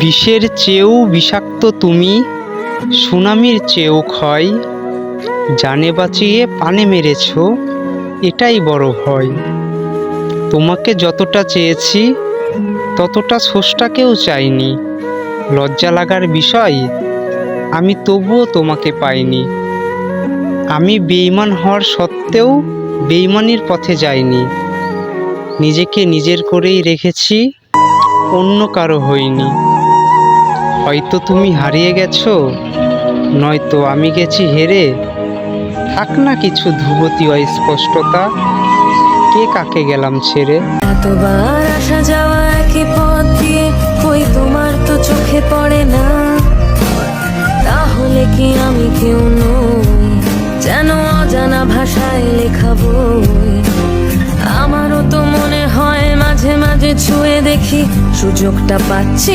বিষের চেয়েও বিষাক্ত তুমি, সুনামির চেয়েও ক্ষয়। জানে বাঁচিয়ে পানে মেরেছ, এটাই বড় ভয়। তোমাকে যতটা চেয়েছি ততটা স্রষ্টাকেও চাইনি। লজ্জা লাগার বিষয়, আমি তবুও তোমাকে পাইনি। আমি বেঈমান হওয়ার সত্ত্বেও বেঈমানির পথে যাইনি। নিজেকে নিজের করেই রেখেছি, অন্য কারো হইনি। হয়তো তুমি হারিয়ে গেছো, নয়তো আমি গেছি হেরে। থাক না কিছু ধ্রুবতী অস্পষ্টতা, কে কাকে গেলাম ছেড়ে। এতবার আসা যাওয়া একই পথ দিয়ে, কই তোমার তো চোখে পড়ে না। তাহলে কি আমি কেউ নই, যেন অজানা ভাষায় লেখা বই। আমারও তো মনে হয় মাঝে মাঝে ছুঁয়ে দেখি, সুযোগটা পাচ্ছি